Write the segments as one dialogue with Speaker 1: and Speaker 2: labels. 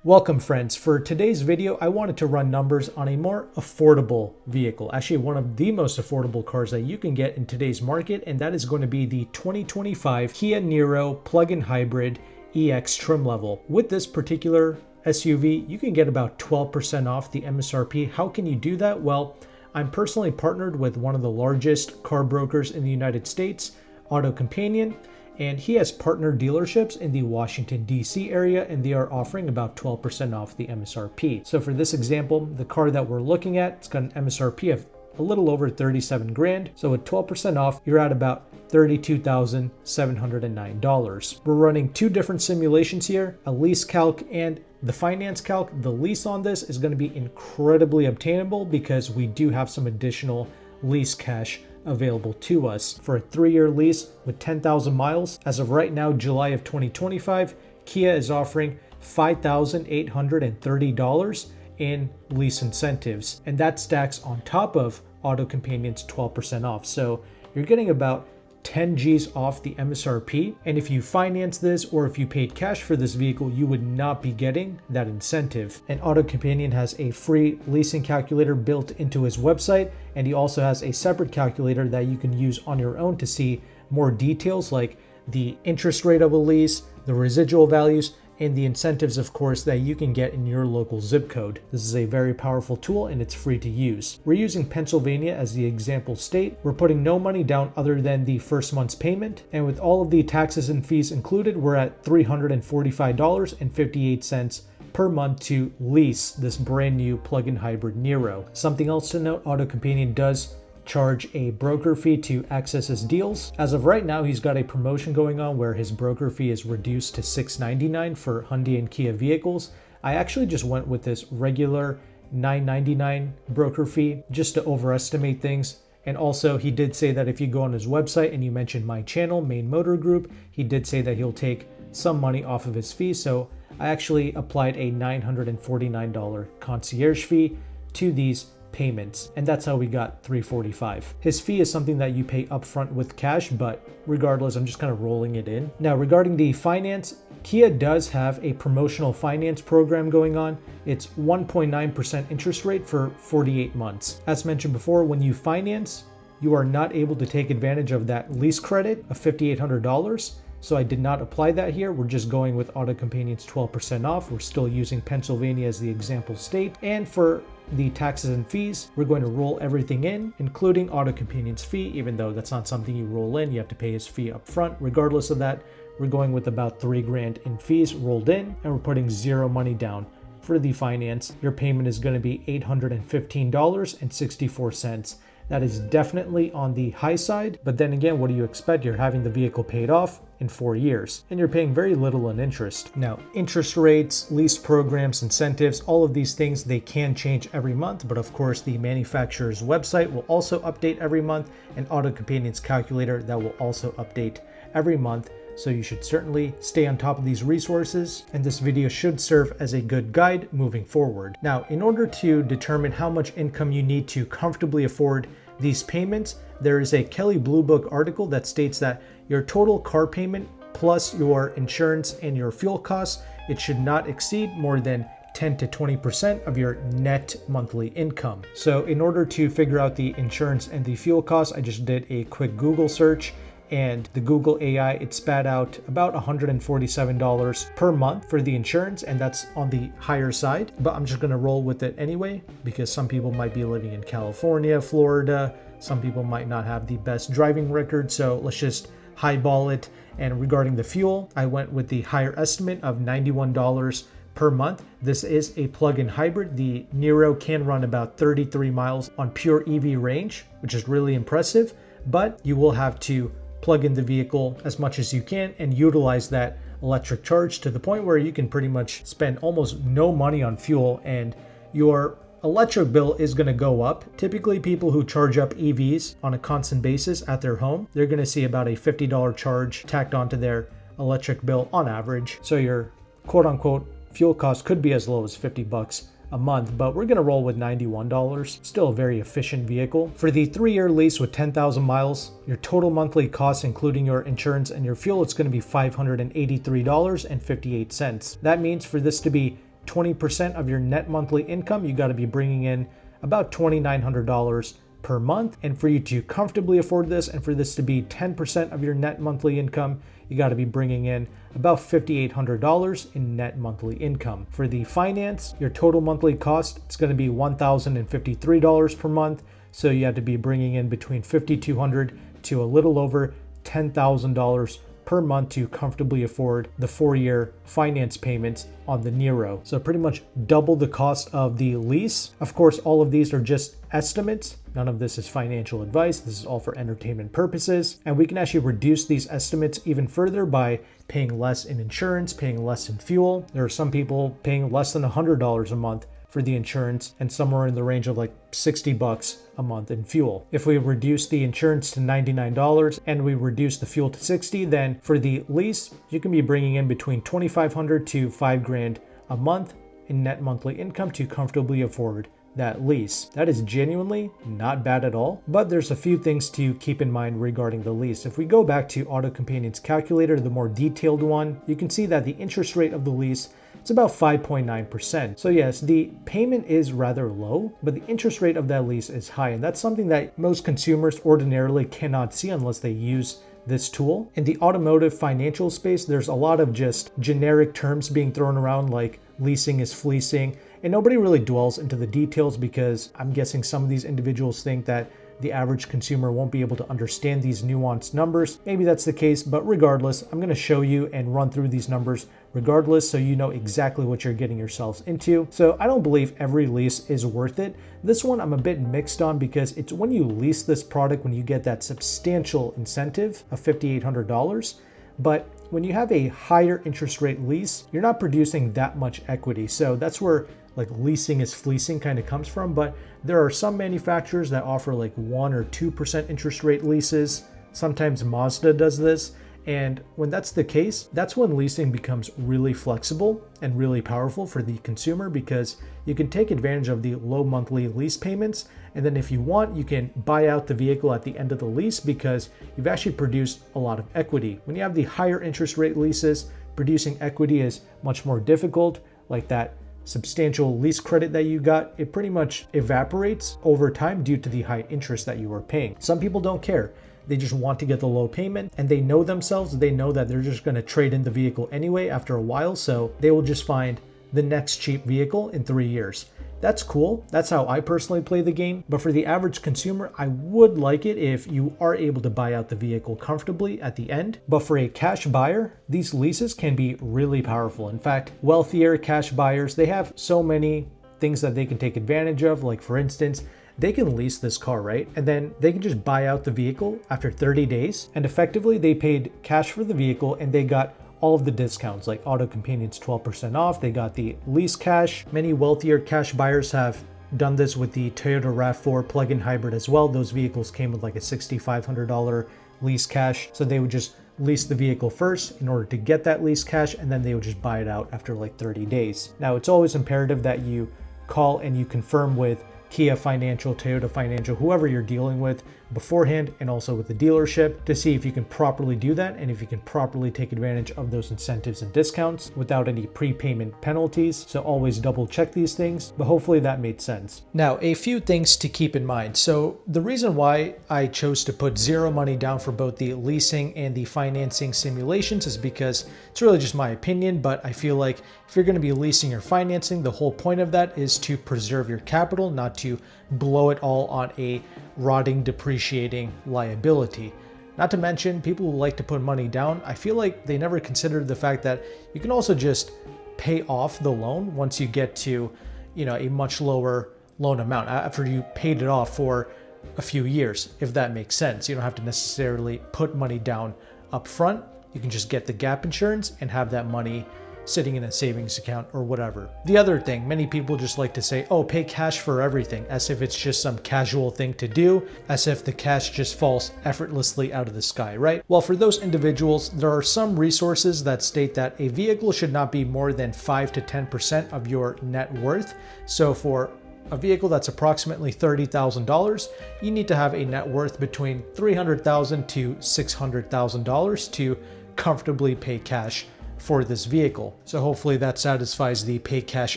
Speaker 1: Welcome friends. For today's video, I wanted to run numbers on a more affordable vehicle. Actually, one of the most affordable cars that you can get in today's market, and that is going to be the 2025 Kia Niro plug-in hybrid EX trim level. With this particular SUV, you can get about 12% off the MSRP. How can you do that? Well, I'm personally partnered with one of the largest car brokers in the United States, AutoCompanion, and he has partner dealerships in the Washington, D.C. area, and they are offering about 12% off the MSRP. So for this example, the car that we're looking at, it's got an MSRP of a little over 37 grand. So with 12% off, you're at about $32,709. We're running two different simulations here, a lease calc and the finance calc. The lease on this is going to be incredibly obtainable because we do have some additional lease cash available to us. For a 3-year lease with 10,000 miles, as of right now, July of 2025, Kia is offering $5,830 in lease incentives, and that stacks on top of AutoCompanion's 12% off. So you're getting about 10 G's off the MSRP, and if you finance this or if you paid cash for this vehicle, you would not be getting that incentive. And AutoCompanion has a free leasing calculator built into his website, and he also has a separate calculator that you can use on your own to see more details like the interest rate of a lease, the residual values, and the incentives, of course, that you can get in your local zip code. This is a very powerful tool and it's free to use. We're using Pennsylvania as the example state. We're putting no money down other than the first month's payment. And with all of the taxes and fees included, we're at $345.58 per month to lease this brand new plug-in hybrid Niro. Something else to note, AutoCompanion does charge a broker fee to access his deals. As of right now, he's got a promotion going on where his broker fee is reduced to $6.99 for Hyundai and Kia vehicles. I actually just went with this regular $9.99 broker fee just to overestimate things. And also, he did say that if you go on his website and you mention my channel, Main Motor Group, he did say that he'll take some money off of his fee. So I actually applied a $949 concierge fee to these payments, and that's how we got $345. His fee is something that you pay upfront with cash, but regardless, I'm just kind of rolling it in. Now, regarding the finance, Kia does have a promotional finance program going on. It's 1.9% interest rate for 48 months. As mentioned before, when you finance, you are not able to take advantage of that lease credit of $5,800. So I did not apply that here. We're just going with AutoCompanion's 12% off. We're still using Pennsylvania as the example state. And for the taxes and fees, we're going to roll everything in, including AutoCompanion's fee. Even though that's not something you roll in, you have to pay his fee up front. Regardless of that, we're going with about $3 grand in fees rolled in, and we're putting zero money down. For the finance, your payment is going to be $815.64. That is definitely on the high side, but then again, what do you expect? You're having the vehicle paid off in 4 years, and you're paying very little in interest. Now, interest rates, lease programs, incentives, all of these things, they can change every month, but of course, the manufacturer's website will also update every month, and AutoCompanion's calculator that will also update every month. So you should certainly stay on top of these resources, and this video should serve as a good guide moving forward. Now, in order to determine how much income you need to comfortably afford these payments, there is a Kelley Blue Book article that states that your total car payment plus your insurance and your fuel costs, it should not exceed more than 10 to 20% of your net monthly income. So in order to figure out the insurance and the fuel costs, I just did a quick Google search, and the Google AI, it spat out about $147 per month for the insurance, and that's on the higher side, but I'm just gonna roll with it anyway because some people might be living in California, Florida, some people might not have the best driving record, so let's just highball it. And regarding the fuel, I went with the higher estimate of $91 per month. This is a plug-in hybrid. The Niro can run about 33 miles on pure EV range, which is really impressive, but you will have to plug in the vehicle as much as you can and utilize that electric charge to the point where you can pretty much spend almost no money on fuel, and your electric bill is going to go up. Typically, people who charge up EVs on a constant basis at their home, they're going to see about a $50 charge tacked onto their electric bill on average. So your quote-unquote fuel cost could be as low as $50 a month, but we're going to roll with $91. Still a very efficient vehicle. For the 3-year lease with 10,000 miles, your total monthly cost, including your insurance and your fuel, it's going to be $583.58. That means for this to be 20% of your net monthly income, you got to be bringing in about $2,900 per month. And for you to comfortably afford this and for this to be 10% of your net monthly income, you got to be bringing in about $5,800 in net monthly income. For the finance, your total monthly cost is going to be $1,053 per month. So you have to be bringing in between $5,200 to a little over $10,000 per month to comfortably afford the 4-year finance payments on the Niro. So pretty much double the cost of the lease. Of course, all of these are just estimates. None of this is financial advice. This is all for entertainment purposes. And we can actually reduce these estimates even further by paying less in insurance, paying less in fuel. There are some people paying less than $100 a month for the insurance and somewhere in the range of like $60 a month in fuel. If we reduce the insurance to $99 and we reduce the fuel to $60, then for the lease, you can be bringing in between $2,500 to $5,000 a month in net monthly income to comfortably afford that lease. That is genuinely not bad at all, but there's a few things to keep in mind regarding the lease. If we go back to AutoCompanion's calculator, the more detailed one, you can see that the interest rate of the lease, it's about 5.9%. So yes, the payment is rather low, but the interest rate of that lease is high. And that's something that most consumers ordinarily cannot see unless they use this tool. In the automotive financial space, there's a lot of just generic terms being thrown around like leasing is fleecing, and nobody really dwells into the details because I'm guessing some of these individuals think that the average consumer won't be able to understand these nuanced numbers. Maybe that's the case, but regardless, I'm going to show you and run through these numbers regardless so you know exactly what you're getting yourselves into. So I don't believe every lease is worth it. This one I'm a bit mixed on because it's when you lease this product when you get that substantial incentive of $5,800. But when you have a higher interest rate lease, you're not producing that much equity. So that's where like leasing is fleecing kind of comes from. But there are some manufacturers that offer like 1 or 2% interest rate leases. Sometimes Mazda does this. And when that's the case, that's when leasing becomes really flexible and really powerful for the consumer because you can take advantage of the low monthly lease payments. And then if you want, you can buy out the vehicle at the end of the lease because you've actually produced a lot of equity. When you have the higher interest rate leases, producing equity is much more difficult. Like that substantial lease credit that you got, it pretty much evaporates over time due to the high interest that you are paying. Some people don't care. They just want to get the low payment and they know themselves. They know that they're just going to trade in the vehicle anyway after a while. So they will just find the next cheap vehicle in 3 years. That's cool. That's how I personally play the game. But for the average consumer, I would like it if you are able to buy out the vehicle comfortably at the end. But for a cash buyer, these leases can be really powerful. In fact, wealthier cash buyers, they have so many things that they can take advantage of. Like for instance, they can lease this car, right? And then they can just buy out the vehicle after 30 days. And effectively, they paid cash for the vehicle and they got all of the discounts, like AutoCompanion's 12% off. They got the lease cash. Many wealthier cash buyers have done this with the Toyota RAV4 plug-in hybrid as well. Those vehicles came with like a $6,500 lease cash. So they would just lease the vehicle first in order to get that lease cash, and then they would just buy it out after like 30 days. Now, it's always imperative that you call and you confirm with Kia Financial, Toyota Financial, whoever you're dealing with beforehand, and also with the dealership to see if you can properly do that and if you can properly take advantage of those incentives and discounts without any prepayment penalties. So always double check these things, but hopefully that made sense. Now, a few things to keep in mind. So the reason why I chose to put zero money down for both the leasing and the financing simulations is because it's really just my opinion, but I feel like if you're going to be leasing or financing, the whole point of that is to preserve your capital, not to blow it all on a rotting, depreciating liability. Not to mention, people who like to put money down, I feel like they never considered the fact that you can also just pay off the loan once you get to, a much lower loan amount after you paid it off for a few years, if that makes sense. You don't have to necessarily put money down up front. You can just get the gap insurance and have that money sitting in a savings account or whatever. The other thing, many people just like to say, oh, pay cash for everything, as if it's just some casual thing to do, as if the cash just falls effortlessly out of the sky, right? Well, for those individuals, there are some resources that state that a vehicle should not be more than 5 to 10% of your net worth. So for a vehicle that's approximately $30,000, you need to have a net worth between $300,000 to $600,000 to comfortably pay cash for this vehicle. So hopefully that satisfies the pay cash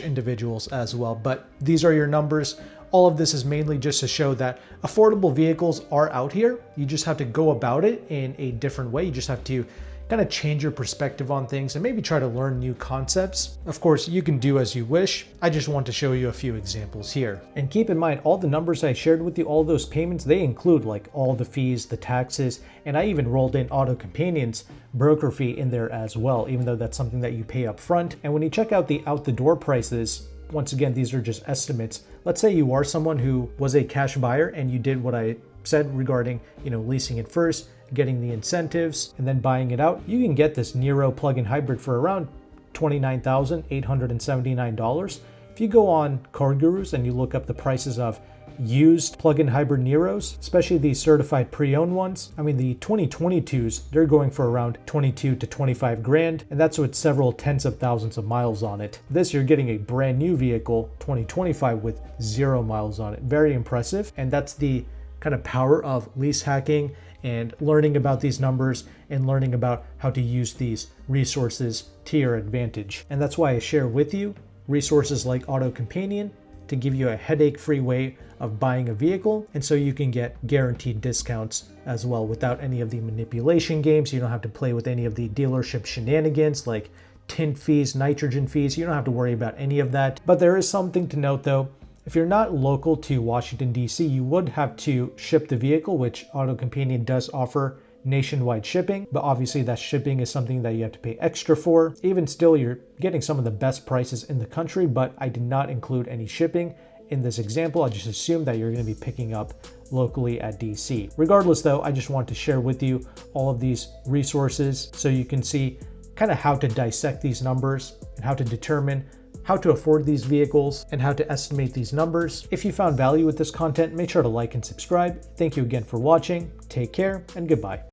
Speaker 1: individuals as well. But these are your numbers. All of this is mainly just to show that affordable vehicles are out here. You just have to go about it in a different way. You just have to kind of change your perspective on things and maybe try to learn new concepts. Of course, you can do as you wish. I just want to show you a few examples here. And keep in mind, all the numbers I shared with you, all those payments, they include like all the fees, the taxes, and I even rolled in AutoCompanion's broker fee in there as well, even though that's something that you pay up front. And when you check out the out-the-door prices, once again, these are just estimates. Let's say you are someone who was a cash buyer and you did what I said regarding, leasing it first, getting the incentives, and then buying it out. You can get this Niro plug-in hybrid for around $29,879. If you go on Car Gurus and you look up the prices of used plug-in hybrid Niros, especially the certified pre-owned ones, I mean the 2022s, they're going for around 22 to 25 grand, and that's with several tens of thousands of miles on it. This, you're getting a brand new vehicle, 2025, with 0 miles on it. Very impressive, and that's the kind of power of lease hacking and learning about these numbers and learning about how to use these resources to your advantage. And that's why I share with you resources like AutoCompanion to give you a headache-free way of buying a vehicle, and so you can get guaranteed discounts as well without any of the manipulation games. You don't have to play with any of the dealership shenanigans like tint fees, nitrogen fees. You don't have to worry about any of that. But there is something to note though. If you're not local to Washington, D.C., you would have to ship the vehicle, which AutoCompanion does offer nationwide shipping, but obviously that shipping is something that you have to pay extra for. Even still, you're getting some of the best prices in the country, but I did not include any shipping in this example. I just assumed that you're going to be picking up locally at DC. Regardless though, I just want to share with you all of these resources so you can see kind of how to dissect these numbers and how to determine how to afford these vehicles and how to estimate these numbers. If you found value with this content, make sure to like and subscribe. Thank you again for watching. Take care and goodbye.